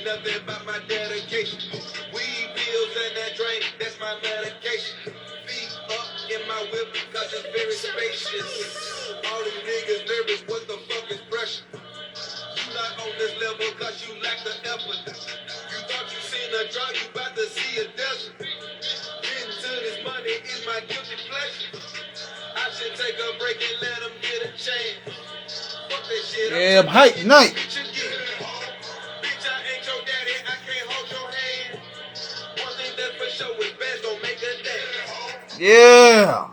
nothing but my dedication. Weed pills and that drink, that's my medication. Feet up in my whip because it's very spacious. All these niggas nervous, what the fuck is pressure? You not on this level cause you lack the effort. You thought you seen a drought, you about to see a desert. Getting to this money is my guilty pleasure. I should take a break and let them get a chance. Fuck that shit. Yeah, I'm hyped tonight. Bitch, I ain't your daddy, I can't hold your hand. One thing that for sure is best, don't make a dance. Yeah.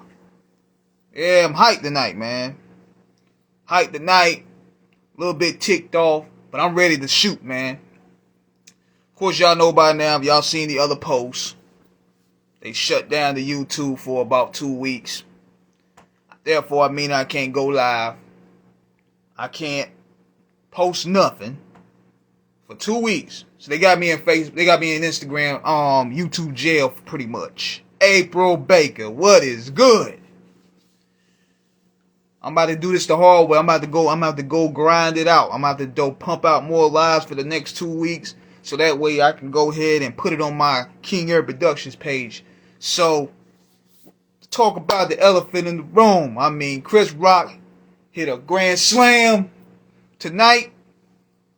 Yeah, I'm hyped tonight, man. Hyped tonight. A little bit ticked off, but I'm ready to shoot, man. Of course, y'all know by now, if y'all seen the other posts, they shut down the YouTube for about 2 weeks. Therefore, I mean I can't go live. I can't post nothing for 2 weeks. So they got me in Facebook, they got me in Instagram, YouTube jail pretty much. April Baker, what is good? I'm about to do this the hard way. I'm about to go grind it out. I'm about to go pump out more lives for the next 2 weeks. So that way I can go ahead and put it on my King Air Productions page. So, talk about the elephant in the room. I mean, Chris Rock hit a grand slam tonight.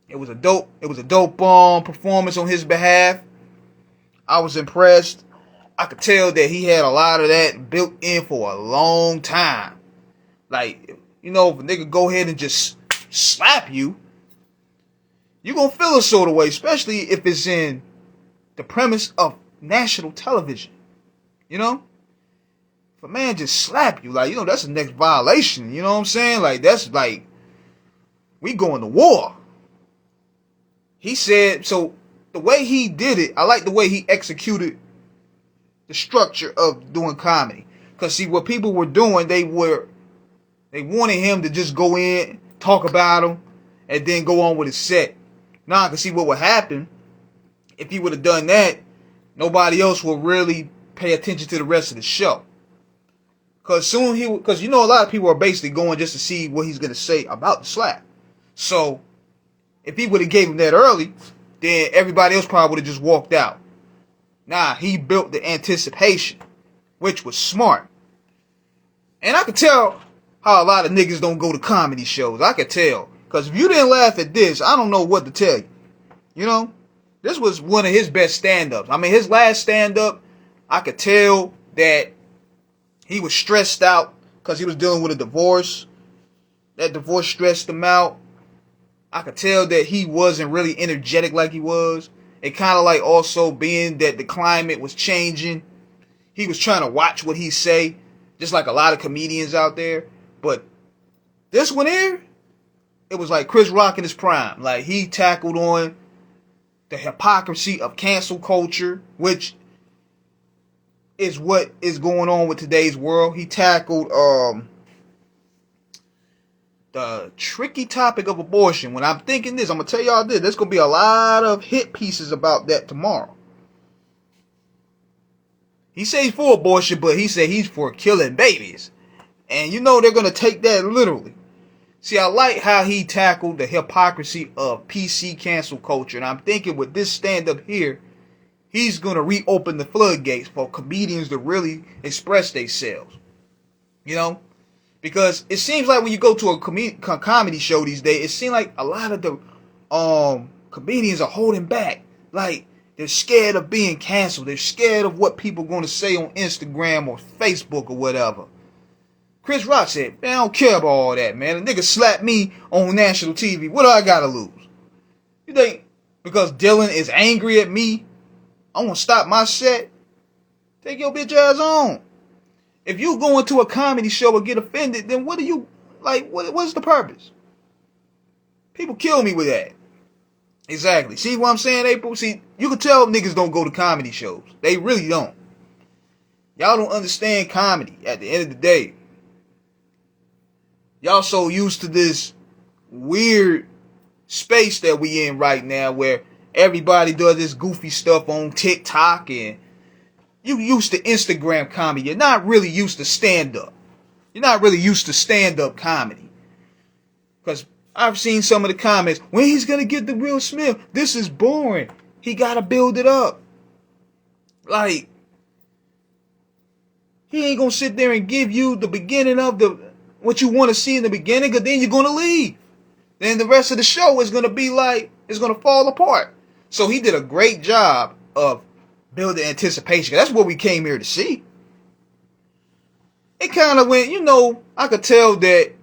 It was a dope performance on his behalf. I was impressed. I could tell that he had a lot of that built in for a long time. Like, you know, if a nigga go ahead and just slap you, you're going to feel a sort of way, especially if it's in the premise of national television. You know? If a man just slap you, like, you know, that's the next violation. You know what I'm saying? Like, that's like, we going to war. He said, so the way he did it, I like the way he executed the structure of doing comedy. Because, see, what people were doing, they wanted him to just go in, talk about him, and then go on with his set. Now I can see what would happen if he would have done that. Nobody else will really pay attention to the rest of the show. Because you know a lot of people are basically going just to see what he's going to say about the slap. So, if he would have gave him that early, then everybody else probably would have just walked out. Nah, he built the anticipation, which was smart. And I could tell how a lot of niggas don't go to comedy shows. I could tell. Because if you didn't laugh at this, I don't know what to tell you. You know? This was one of his best stand-ups. I mean, his last stand-up, I could tell that he was stressed out because he was dealing with a divorce. That divorce stressed him out. I could tell that he wasn't really energetic like he was. It kind of like also being that the climate was changing. He was trying to watch what he say, just like a lot of comedians out there. But this one here, it was like Chris Rock in his prime. Like, he tackled on the hypocrisy of cancel culture, which is what is going on with today's world. He tackled the tricky topic of abortion. When I'm thinking this, I'm going to tell y'all this. There's going to be a lot of hit pieces about that tomorrow. He said he's for abortion, but he said he's for killing babies. And you know they're going to take that literally. See, I like how he tackled the hypocrisy of PC cancel culture. And I'm thinking with this stand-up here, he's going to reopen the floodgates for comedians to really express themselves. You know? Because it seems like when you go to a comedy show these days, it seems like a lot of the comedians are holding back. Like, they're scared of being canceled. They're scared of what people are going to say on Instagram or Facebook or whatever. Chris Rock said, man, I don't care about all that, man. A nigga slapped me on national TV. What do I got to lose? You think because Dylan is angry at me, I'm going to stop my set? Take your bitch ass on. If you go into a comedy show and get offended, then what do you, like, what's the purpose? People kill me with that. Exactly. See what I'm saying, April? See, you can tell niggas don't go to comedy shows. They really don't. Y'all don't understand comedy at the end of the day. Y'all so used to this weird space that we in right now where everybody does this goofy stuff on TikTok and you used to Instagram comedy. You're not really used to stand-up. You're not really used to stand-up comedy. Because I've seen some of the comments. When he's gonna get the Will Smith? This is boring. He gotta build it up. Like, he ain't gonna sit there and give you the beginning of what you want to see in the beginning, because then you're gonna leave. Then the rest of the show is gonna be like, it's gonna fall apart. So he did a great job of building anticipation. That's what we came here to see. It kind of went, I could tell that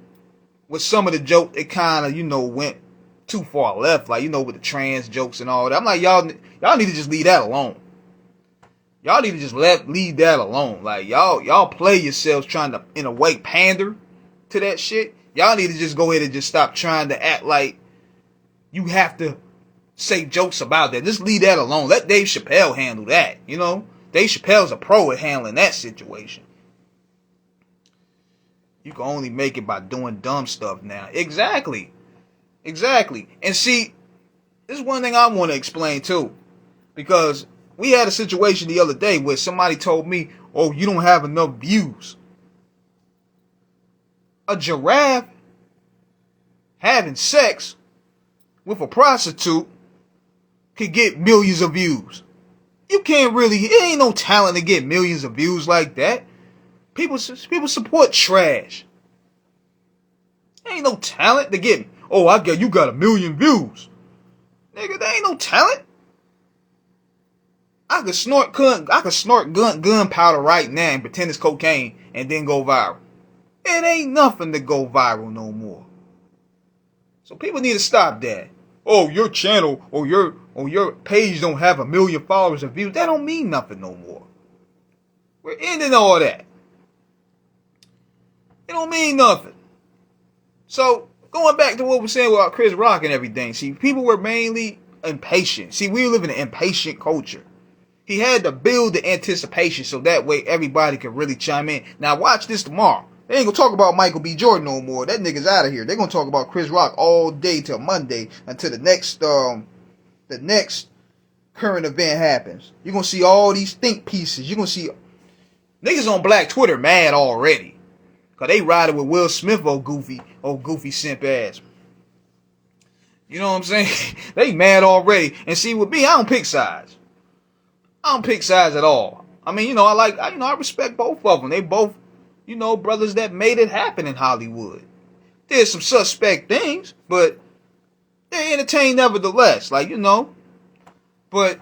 with some of the jokes, it kind of, went too far left. Like, with the trans jokes and all that. I'm like, y'all need to just leave that alone. Y'all need to just leave that alone. Like, y'all play yourselves trying to, in a way, pander to that shit. Y'all need to just go ahead and just stop trying to act like you have to say jokes about that. Just leave that alone. Let Dave Chappelle handle that, Dave Chappelle's a pro at handling that situation. You can only make it by doing dumb stuff now. Exactly. And see, this is one thing I want to explain too. Because we had a situation the other day where somebody told me, oh, you don't have enough views. A giraffe having sex with a prostitute could get millions of views. You can't really, it ain't no talent to get millions of views like that. People support trash. Ain't no talent to get, oh, you got 1 million views. Nigga, there ain't no talent. I could snort gunpowder right now and pretend it's cocaine and then go viral. It ain't nothing to go viral no more. So people need to stop that. Oh, your channel or your page don't have 1 million followers and views. That don't mean nothing no more. We're ending all that. It don't mean nothing. So, going back to what we're saying about Chris Rock and everything. See, people were mainly impatient. See, we live in an impatient culture. He had to build the anticipation so that way everybody could really chime in. Now, watch this tomorrow. They ain't gonna talk about Michael B. Jordan no more. That nigga's out of here. They're gonna talk about Chris Rock all day till Monday until the next current event happens. You're gonna see all these think pieces. You're gonna see niggas on Black Twitter mad already. Cause they riding with Will Smith, old goofy simp ass. You know what I'm saying? They mad already. And see, with me, I don't pick sides. I don't pick sides at all. I mean, I respect both of them. They both, brothers that made it happen in Hollywood. There's some suspect things, but they entertain nevertheless. But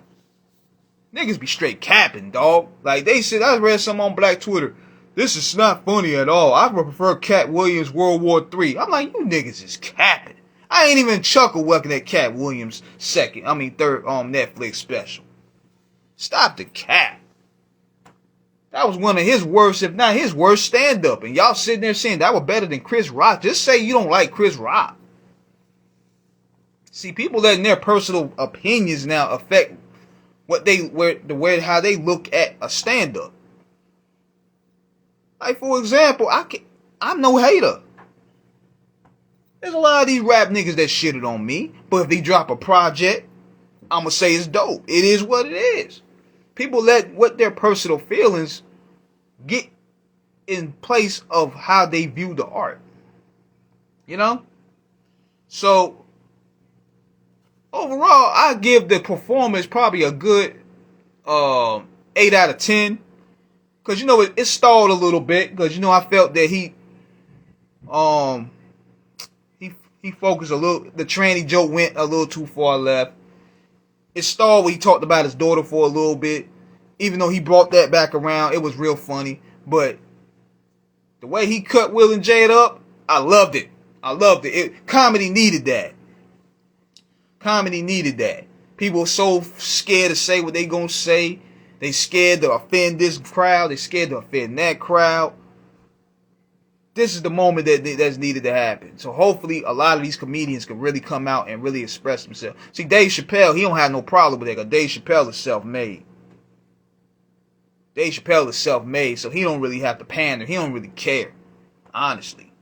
niggas be straight capping, dog. Like they said, I read some on Black Twitter. This is not funny at all. I would prefer Cat Williams' World War III. I'm like, you niggas is capping. I ain't even chuckle looking at Cat Williams' third Netflix special. Stop the cap. That was one of his worst, if not his worst stand-up. And y'all sitting there saying that was better than Chris Rock. Just say you don't like Chris Rock. See, people letting their personal opinions now affect how they look at a stand-up. Like, for example, I'm no hater. There's a lot of these rap niggas that shitted on me. But if they drop a project, I'm going to say it's dope. It is what it is. People let what their personal feelings get in place of how they view the art. So, overall, I give the performance probably a good 8 out of 10. Because, it stalled a little bit. Because, I felt that he focused a little, the tranny joke went a little too far left. It stalled when he talked about his daughter for a little bit. Even though he brought that back around, it was real funny. But the way he cut Will and Jada up, I loved it. Comedy needed that. People are so scared to say what they gonna say. They scared to offend this crowd. They scared to offend that crowd. This is the moment that's needed to happen. So hopefully a lot of these comedians can really come out and really express themselves. See, Dave Chappelle, he don't have no problem with that because Dave Chappelle is self-made. So he don't really have to pander. He don't really care, honestly.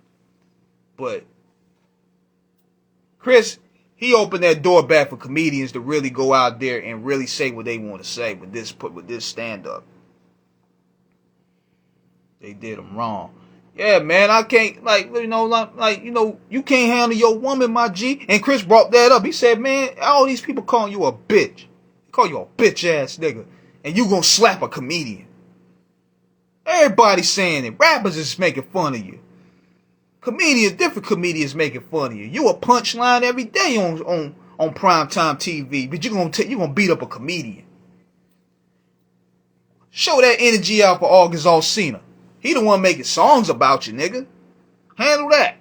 But Chris, he opened that door back for comedians to really go out there and really say what they want to say with this stand-up. They did him wrong. Yeah, man, I can't, you can't handle your woman, my G. And Chris brought that up. He said, man, all these people calling you a bitch. They call you a bitch ass nigga. And you gonna slap a comedian. Everybody's saying it. Rappers is making fun of you. Different comedians making fun of you. You a punchline every day on primetime TV, but you gonna beat up a comedian. Show that energy out for August Alsina. He the one making songs about you, nigga. Handle that.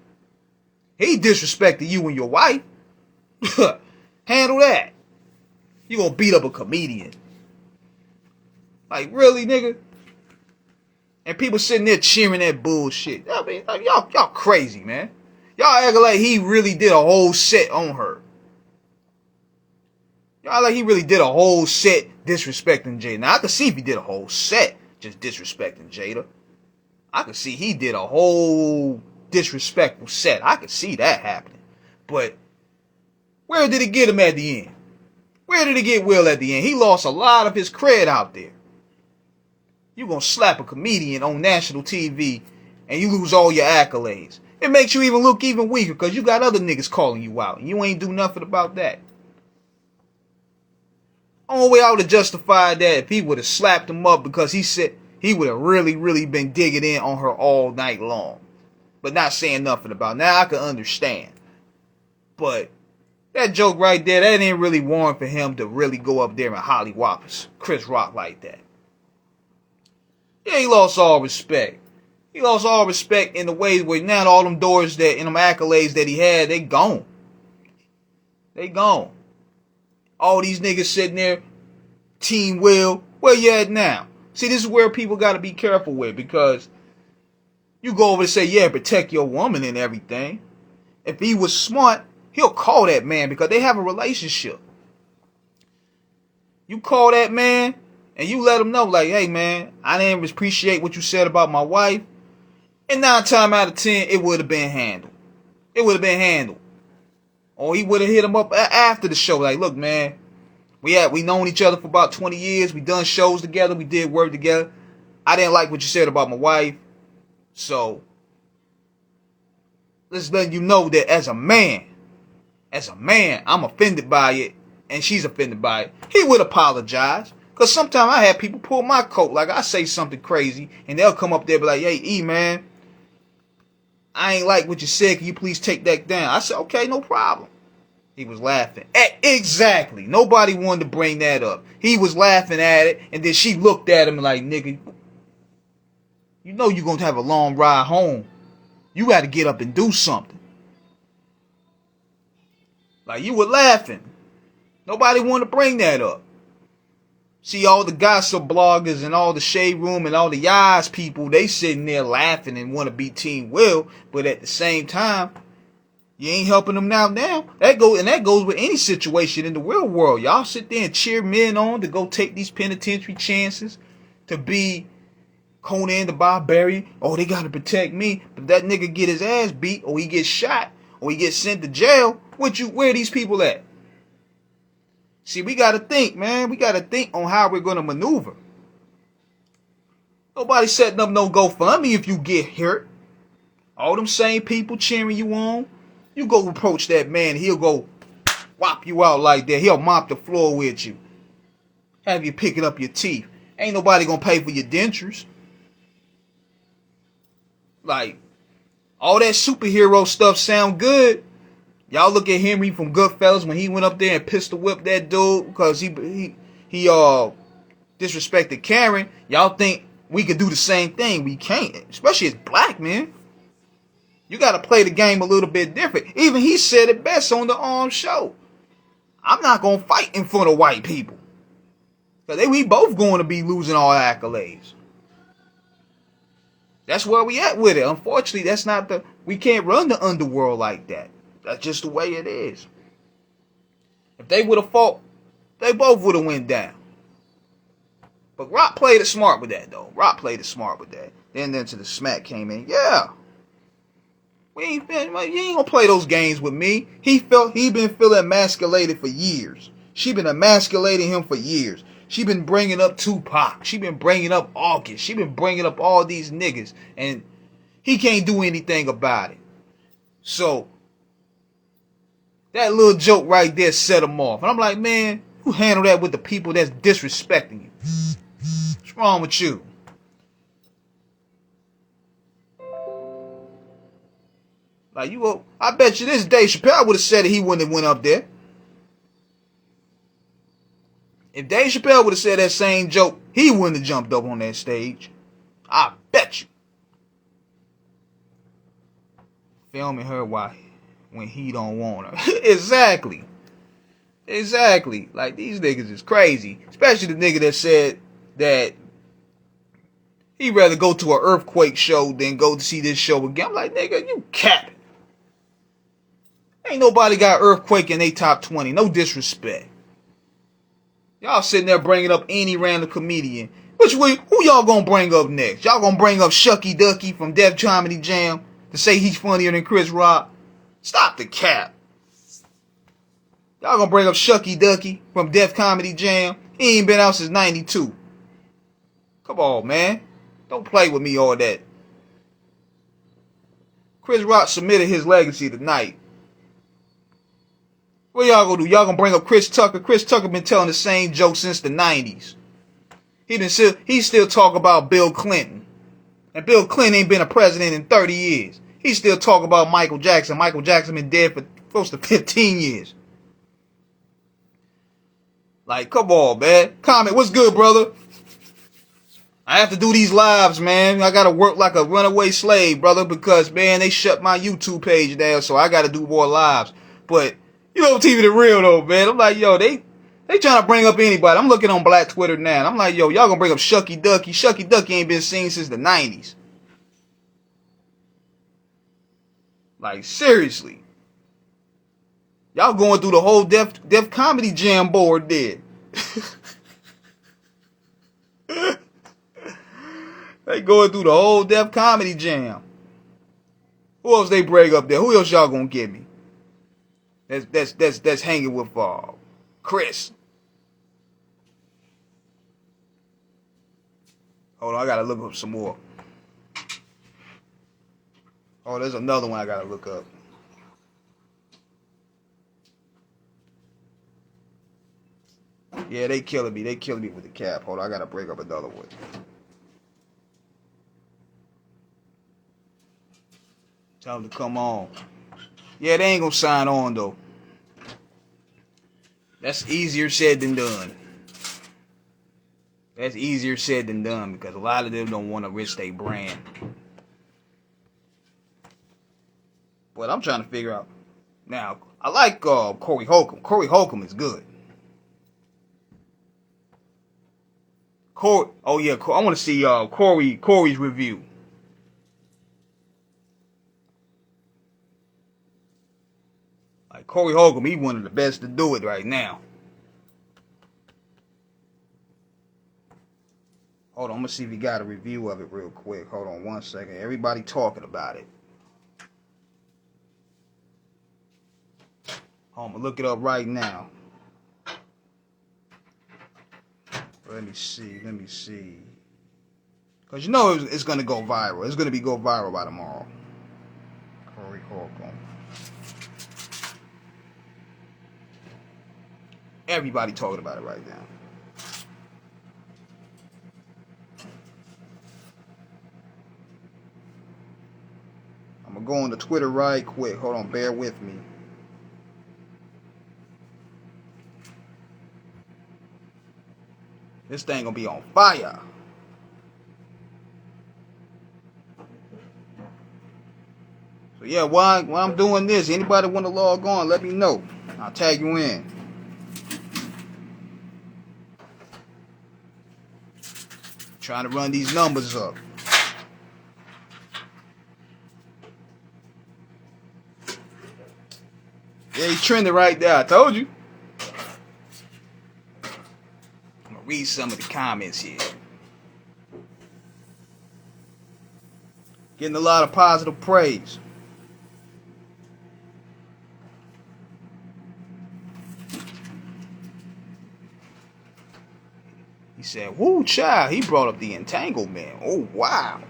He disrespected you and your wife. Handle that. You gonna beat up a comedian. Like, really, nigga? And people sitting there cheering that bullshit. I mean, like, y'all crazy, man. Y'all act like he really did a whole set on her. Y'all like he really did a whole set disrespecting Jada. Now, I could see if he did a whole set just disrespecting Jada. I could see he did a whole disrespectful set. I could see that happening. But where did it get him at the end? Where did it get Will at the end? He lost a lot of his cred out there. You gonna slap a comedian on national TV and you lose all your accolades. It makes you even look even weaker because you got other niggas calling you out and you ain't do nothing about that. Only way I would have justified that if he would have slapped him up because he said he would have really, really been digging in on her all night long. But not saying nothing about it. Now I can understand. But that joke right there, that ain't really warrant for him to really go up there and hollywhoppers Chris Rock like that. Yeah, he lost all respect. He lost all respect in the ways where now all them doors that and them accolades that he had, they gone. They gone. All these niggas sitting there, Team Will, where you at now? See, this is where people got to be careful with because you go over and say, yeah, protect your woman and everything. If he was smart, he'll call that man because they have a relationship. You call that man and you let him know, like, hey, man, I didn't appreciate what you said about my wife. And 9 times out of 10, it would have been handled. It would have been handled. Or he would have hit him up after the show. Like, look, man, we known each other for about 20 years. We done shows together. We did work together. I didn't like what you said about my wife. So, let's let you know that as a man, I'm offended by it. And she's offended by it. He would apologize. Because sometimes I have people pull my coat. Like, I say something crazy. And they'll come up there and be like, hey, E, man, I ain't like what you said. Can you please take that down? I said, okay, no problem. He was laughing. Exactly. Nobody wanted to bring that up. He was laughing at it. And then she looked at him like, nigga, you know you're going to have a long ride home. You got to get up and do something. Like, you were laughing. Nobody wanted to bring that up. See, all the gossip bloggers and all the shade room and all the Yas people, they sitting there laughing and want to be Team Will, but at the same time, you ain't helping them now. That goes with any situation in the real world. Y'all sit there and cheer men on to go take these penitentiary chances, to be Conan the Barbarian. Oh, they gotta protect me. But that nigga get his ass beat, or he gets shot, or he gets sent to jail. Where are these people at? See, we got to think, man. We got to think on how we're going to maneuver. Nobody setting up no GoFundMe if you get hurt. All them same people cheering you on. You go approach that man, he'll go whop you out like that. He'll mop the floor with you. Have you picking up your teeth. Ain't nobody going to pay for your dentures. Like, all that superhero stuff sound good. Y'all look at Henry from Goodfellas when he went up there and pistol whipped that dude because he disrespected Karen. Y'all think we could do the same thing? We can't, especially as black men. You got to play the game a little bit different. Even he said it best on the show. I'm not gonna fight in front of white people because we both going to be losing all accolades. That's where we at with it. Unfortunately, we can't run the underworld like that. That's just the way it is. If they would have fought, they both would have went down. But Rock played it smart with that, though. Rock played it smart with that. Then to the smack came in. Yeah. You ain't gonna play those games with me. He been feeling emasculated for years. She been emasculating him for years. She been bringing up Tupac. She been bringing up August. She been bringing up all these niggas. And He can't do anything about it. So that little joke right there set him off. And I'm like, man, you handle that with the people that's disrespecting you. What's wrong with you? Like, I bet you this Dave Chappelle would have said it, he wouldn't have went up there. If Dave Chappelle would have said that same joke, he wouldn't have jumped up on that stage. I bet you. Filming her when he don't want her. Exactly. Like, these niggas is crazy. Especially the nigga that said that he'd rather go to an earthquake show than go to see this show again. I'm like, nigga, you capping. Ain't nobody got earthquake in they top 20. No disrespect. Y'all sitting there bringing up any random comedian. Who y'all gonna bring up next? Y'all gonna bring up Shucky Ducky from Def Comedy Jam to say he's funnier than Chris Rock? Stop the cap. Y'all gonna bring up Shucky Ducky from Def Comedy Jam? He ain't been out since 92. Come on, man. Don't play with me all that. Chris Rock submitted his legacy tonight. What y'all gonna do? Y'all gonna bring up Chris Tucker? Chris Tucker been telling the same joke since the 90s. He still talk about Bill Clinton. And Bill Clinton ain't been a president in 30 years. He still talk about Michael Jackson. Michael Jackson been dead for close to 15 years. Like, come on, man. Comment, what's good, brother? I have to do these lives, man. I gotta work like a runaway slave, brother, because, man, they shut my YouTube page down, so I gotta do more lives. But, you know, TV the real, though, man. I'm like, yo, they trying to bring up anybody. I'm looking on Black Twitter now, and I'm like, yo, y'all gonna bring up Shucky Ducky. Shucky Ducky ain't been seen since the 90s. Like, seriously. Y'all going through the whole Def Comedy Jam board there. They going through the whole Def Comedy Jam. Who else they bring up there? Who else y'all gonna give me? That's hanging with Chris. Hold on, I gotta look up some more. Oh, there's another one I gotta look up. Yeah, they killing me. They killing me with the cap. Hold on, I gotta break up another one. Tell them to come on. Yeah, they ain't gonna sign on though. That's easier said than done. That's easier said than done because a lot of them don't want to risk their brand. But I'm trying to figure out. Now, I like Corey Holcomb. Corey Holcomb is good. Oh yeah, I want to see Corey's review. Like Corey Holcomb, he's one of the best to do it right now. Hold on, I'm gonna see if he got a review of it real quick. Hold on one second. Everybody talking about it. I'm gonna look it up right now. Let me see. Because you know it's going to go viral. It's going to go viral by tomorrow. Corey Holcomb. Everybody talking about it right now. I'm going to go on to Twitter right quick. Hold on, bear with me. This thing gonna be on fire. So yeah, while I'm doing this, anybody want to log on, let me know. I'll tag you in. Trying to run these numbers up. Yeah, he's trending right there. I told you. Read some of the comments here. Getting a lot of positive praise. He said, woo, child. He brought up the entanglement. Oh, wow.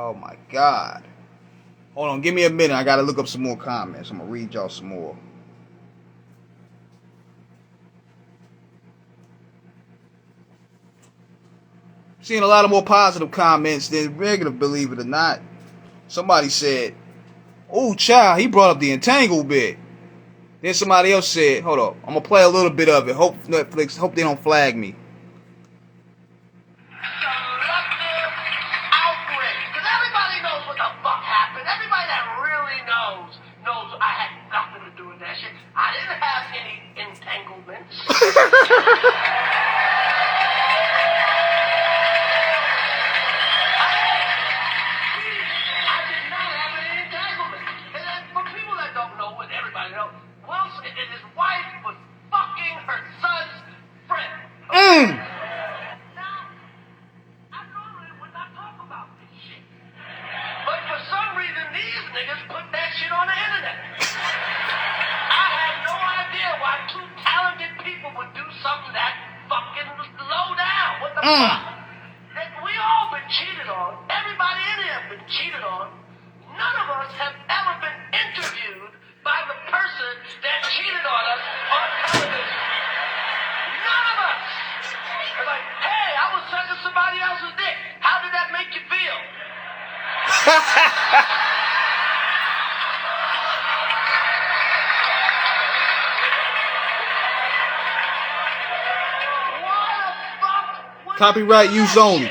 Oh my God. Hold on, give me a minute. I gotta look up some more comments. I'm gonna read y'all some more. Seeing a lot of more positive comments than regular, believe it or not. Somebody said, "Oh, child, he brought up the entangled bit." Then somebody else said, "Hold up, I'm gonna play a little bit of it. Hope Netflix, hope they don't flag me." Selective outrage. Because everybody knows what the fuck happened. Everybody that really knows I had nothing to do with that shit. I didn't have any entanglements. I did not have any entanglements. And then for people that don't know, and everybody knows, Wilson and his wife was fucking her son's friend. Now, I normally would not talk about this shit. But for some reason, these niggas put that shit on the internet. I have no idea why two talented people would do something that fucking low down. What the fuck? And we all been cheated on. Everybody in here have been cheated on. None of us have ever been interviewed by the person that cheated on us on television. None of us. They're like, hey, I was sucking somebody else's dick. How did that make you feel? Copyright use only.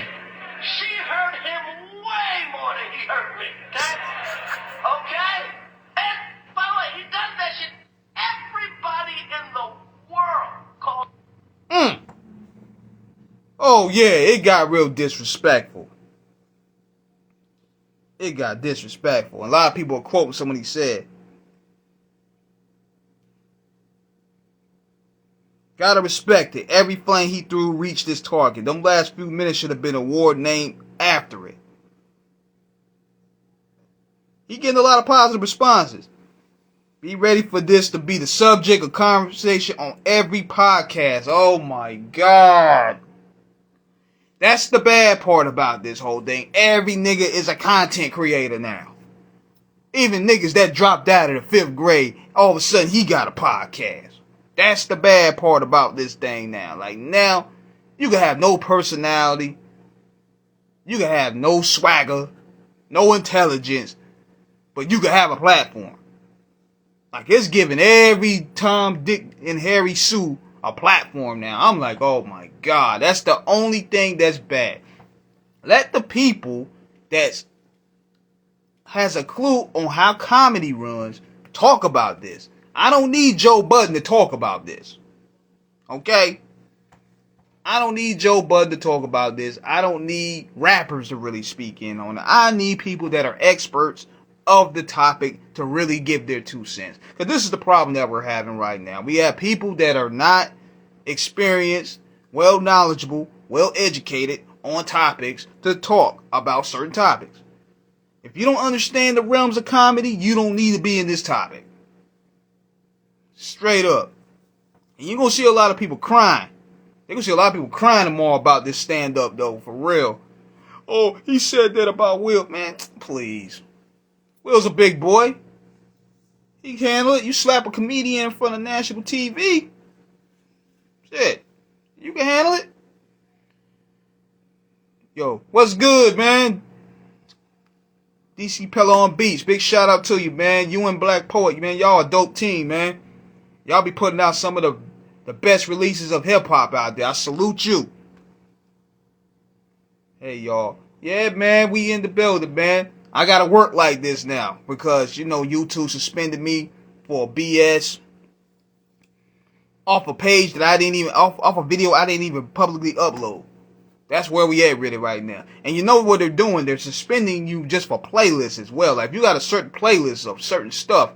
She hurt him way more than he hurt me. Okay? And by the way, he does that shit. Everybody in the world calls. Oh yeah, it got real disrespectful. It got disrespectful. A lot of people are quoting someone he said. Gotta respect it. Every flame he threw reached its target. Them last few minutes should have been a award named after it. He getting a lot of positive responses. Be ready for this to be the subject of conversation on every podcast. Oh my God. That's the bad part about this whole thing. Every nigga is a content creator now. Even niggas that dropped out of the 5th grade, all of a sudden he got a podcast. That's the bad part about this thing now. Like now, you can have no personality. You can have no swagger, no intelligence, but you can have a platform. Like it's giving every Tom, Dick, and Harry Sue a platform now. I'm like, oh my God, that's the only thing that's bad. Let the people that has a clue on how comedy runs talk about this. I don't need Joe Budden to talk about this. Okay? I don't need Joe Budden to talk about this. I don't need rappers to really speak in on it. I need people that are experts of the topic to really give their 2 cents. Because this is the problem that we're having right now. We have people that are not experienced, well knowledgeable, well educated on topics to talk about certain topics. If you don't understand the realms of comedy, you don't need to be in this topic. Straight up. And you're going to see a lot of people crying. You're going to see a lot of people crying tomorrow about this stand-up, though, for real. Oh, he said that about Will. Man, please. Will's a big boy. He can handle it. You slap a comedian in front of national TV. Shit. You can handle it. Yo, what's good, man? DC Pella on Beats. Big shout out to you, man. You and Black Poet, man. Y'all a dope team, man. Y'all be putting out some of the best releases of hip-hop out there. I salute you. Hey, y'all. Yeah, man, we in the building, man. I got to work like this now because, you know, YouTube suspended me for BS off a page that I didn't even, off a video I didn't even publicly upload. That's where we at really right now. And you know what they're doing? They're suspending you just for playlists as well. Like, if you got a certain playlist of certain stuff,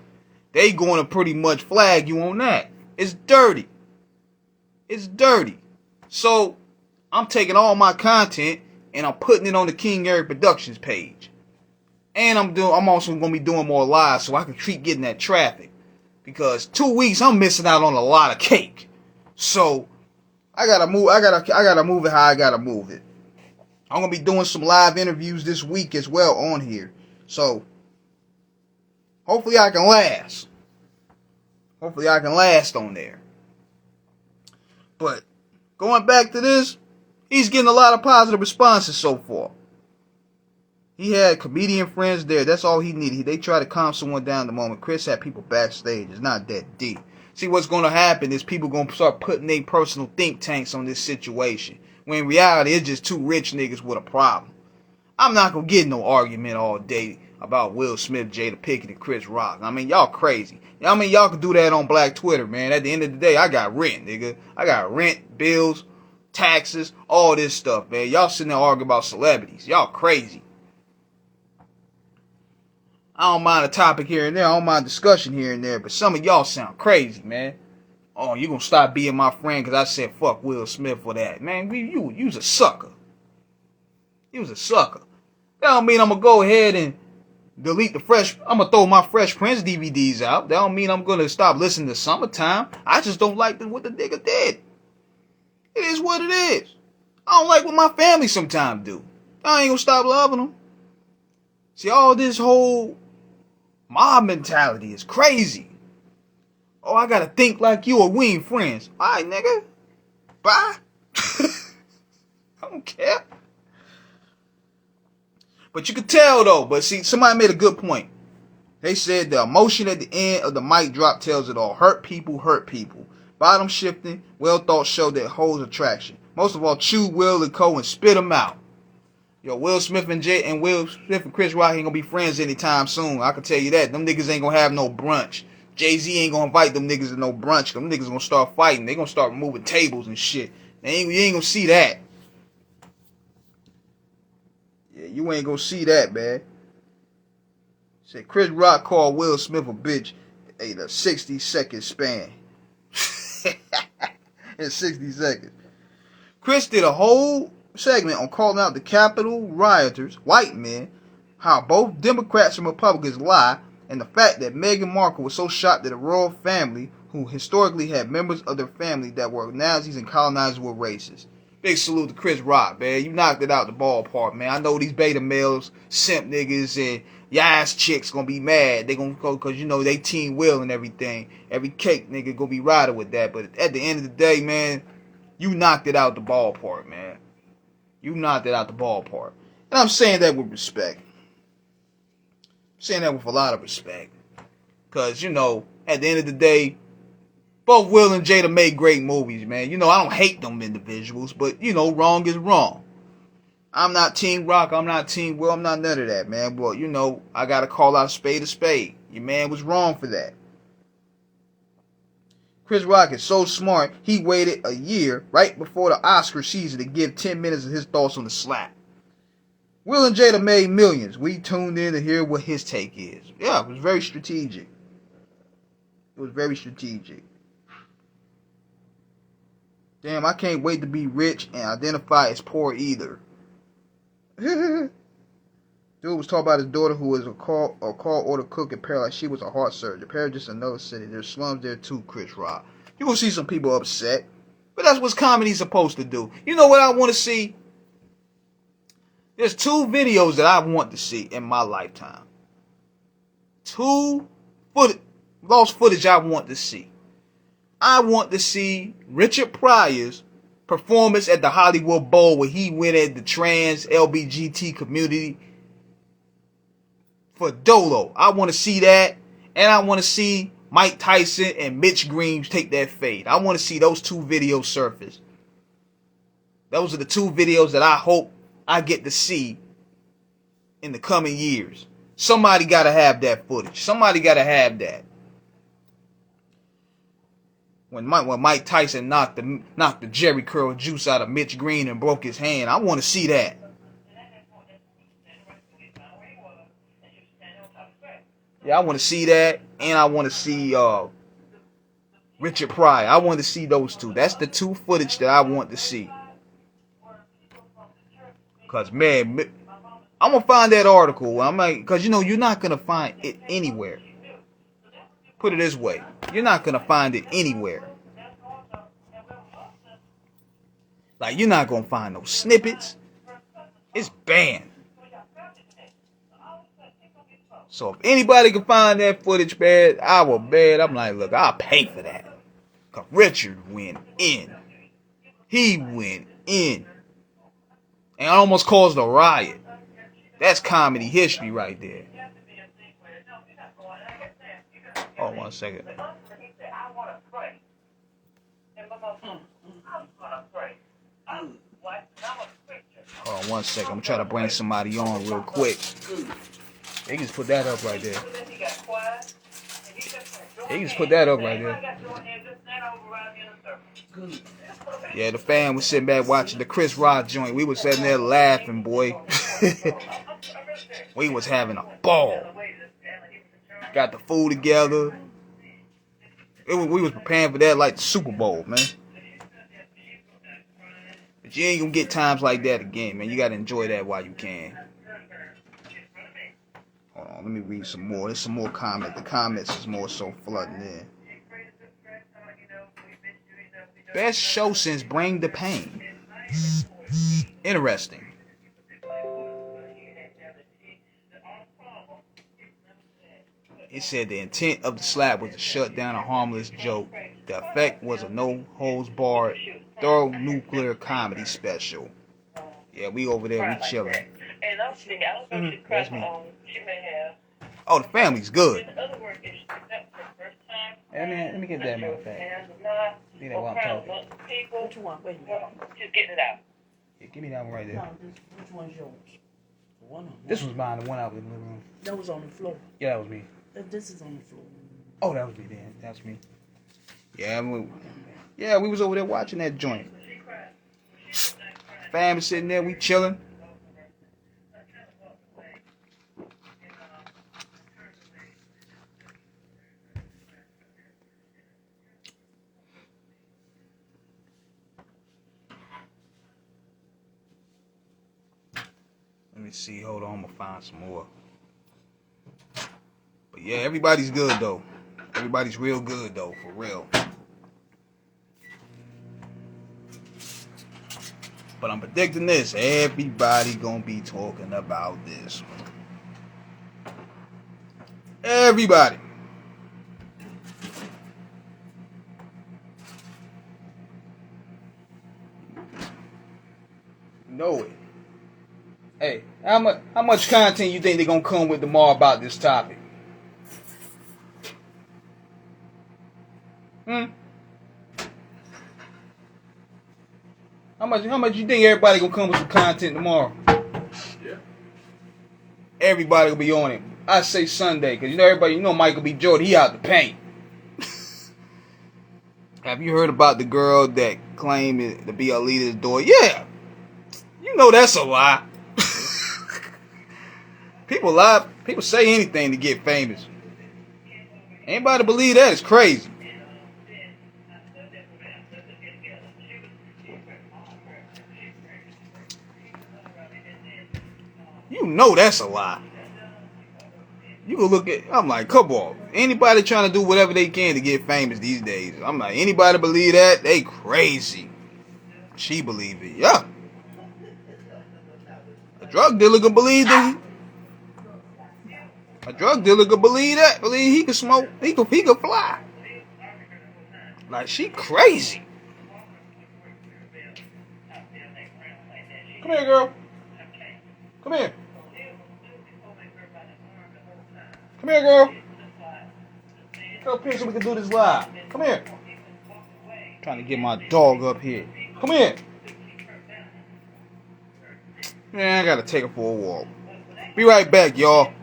they going to pretty much flag you on that. It's dirty. It's dirty. So, I'm taking all my content and I'm putting it on the King Eric Productions page. And I'm also going to be doing more live so I can keep getting that traffic. Because 2 weeks, I'm missing out on a lot of cake. So, I gotta move it how I gotta move it. I'm going to be doing some live interviews this week as well on here. So, hopefully I can last. Hopefully I can last on there. But, going back to this, he's getting a lot of positive responses so far. He had comedian friends there. That's all he needed. They tried to calm someone down the moment. Chris had people backstage. It's not that deep. See, what's going to happen is people going to start putting their personal think tanks on this situation. When in reality, it's just two rich niggas with a problem. I'm not going to get no argument all day about Will Smith, Jada Pinkett, and Chris Rock. I mean, y'all crazy. I mean, y'all can do that on Black Twitter, man. At the end of the day, I got rent, nigga. I got rent, bills, taxes, all this stuff, man. Y'all sitting there arguing about celebrities. Y'all crazy. I don't mind a topic here and there. I don't mind discussion here and there. But some of y'all sound crazy, man. Oh, you gonna stop being my friend because I said fuck Will Smith for that. Man, you's a sucker. You was a sucker. That don't mean I'm gonna go ahead and delete I'm gonna throw my Fresh Prince DVDs out. That don't mean I'm gonna stop listening to Summertime. I just don't like what the nigga did. It is what it is. I don't like what my family sometimes do. I ain't gonna stop loving them. See, all this whole mob mentality is crazy. Oh, I gotta think like you or we ain't friends. Alright, nigga. Bye. I don't care. But you could tell though. But see, somebody made a good point. They said the emotion at the end of the mic drop tells it all. Hurt people hurt people. Bottom shifting, well thought show that holds attraction. Most of all, chew Will and Co and spit them out. Yo, Will Smith and Chris Rock ain't gonna be friends anytime soon. I can tell you that. Them niggas ain't gonna have no brunch. Jay-Z ain't gonna invite them niggas to no brunch. Them niggas gonna start fighting. They gonna start moving tables and shit. You ain't gonna see that. Yeah, you ain't gonna see that, man. Said Chris Rock called Will Smith a bitch in a 60-second span. In 60 seconds. Chris did a whole segment on calling out the Capitol rioters, white men, how both Democrats and Republicans lie, and the fact that Meghan Markle was so shocked that the royal family, who historically had members of their family that were Nazis and colonizers, were racist. Big salute to Chris Rock, man. You knocked it out the ballpark, man. I know these beta males, simp niggas, and your ass chicks gonna be mad. They gonna go because, you know, they Team Will and everything. Every cake nigga gonna be riding with that. But at the end of the day, man, you knocked it out the ballpark, man. You knocked it out the ballpark. And I'm saying that with respect. I'm saying that with a lot of respect. Because, you know, at the end of the day, both Will and Jada made great movies, man. You know, I don't hate them individuals, but, you know, wrong is wrong. I'm not Team Rock, I'm not Team Will, I'm not none of that, man. But, you know, I got to call out spade a spade. Your man was wrong for that. Chris Rock is so smart, he waited a year right before the Oscar season to give 10 minutes of his thoughts on the slap. Will and Jada made millions. We tuned in to hear what his take is. Yeah, it was very strategic. It was very strategic. Damn, I can't wait to be rich and identify as poor either. Dude was talking about his daughter who was a call order cook in Paris like she was a heart surgeon. Paris just another city. There's slums there too, Chris Rock. You gonna see some people upset. But that's what comedy's supposed to do. You know what I want to see? There's 2 videos that I want to see in my lifetime. 2 lost footage I want to see. I want to see Richard Pryor's performance at the Hollywood Bowl where he went at the trans LGBT community for Dolo. I want to see that. And I want to see Mike Tyson and Mitch Green take that fade. I want to see those 2 videos surface. Those are the 2 videos that I hope I get to see in the coming years. Somebody got to have that footage. Somebody got to have that. When Mike Tyson knocked the Jerry curl juice out of Mitch Green and broke his hand, I want to see that. Yeah, I want to see that, and I want to see Richard Pryor. I want to see those 2. That's the 2 footage that I want to see. Cause man, I'm gonna find that article. Cause you know you're not gonna find it anywhere. Put it this way. You're not going to find it anywhere. Like, you're not going to find no snippets. It's banned. So if anybody can find that footage, man, I will bet. I'm like, look, I'll pay for that. Cause Richard went in. He went in. And almost caused a riot. That's comedy history right there. Hold on 1 second. Hold on 1 second. I'm trying to bring somebody on real quick. They can just put that up right there. They can just put that up right there. Yeah, the fam was sitting back watching the Chris Rock joint. We was sitting there laughing, boy. We was having a ball. Got the food together. We was preparing for that like the Super Bowl, man. But you ain't gonna get times like that again, man. You gotta enjoy that while you can. Hold on, let me read some more. There's some more comments. The comments is more so flooding in. Best show since Bring the Pain. Interesting. It said the intent of the slap was to shut down a harmless joke. The effect was a no-holds-barred, thorough nuclear comedy special. Yeah, we over there, we chilling. That's me. Oh, the family's good. Hey, man, let me get that, matter of fact. See that while I'm talking. Which one? Wait a minute. Just getting it out. Yeah, give me that one right there. No, which one's yours? This was mine, the one out in the living room. That was on the floor. Yeah, that was me. This is on the floor. Oh, that was me then. That's me. Yeah, we was over there watching that joint. Fam sitting there, we chilling. Let me see. Hold on, I'm gonna find some more. But yeah, everybody's good though. Everybody's real good though, for real. But I'm predicting this. Everybody gonna be talking about this. Everybody. Know it. Hey, how much content you think they're gonna come with tomorrow about this topic? How much you think everybody gonna come with some content tomorrow? Yeah. Everybody will be on it. I say Sunday, cause everybody, Michael B. Jordan, he out the paint. Have you heard about the girl that claimed to be a leader's daughter? Yeah. That's a lie. People lie. People say anything to get famous. Anybody believe that is crazy. That's a lie. You can look at, I'm like, come on. Anybody trying to do whatever they can to get famous these days. I'm like, anybody believe that? They crazy. She believe it, yeah. A drug dealer can believe that. A drug dealer can believe that. Believe he can smoke. He can fly. Like, she crazy. Come here, girl. Come here. Come here, girl. Come up here so we can do this live. Come here. I'm trying to get my dog up here. Come here. Man, I gotta take her for a walk. Be right back, y'all.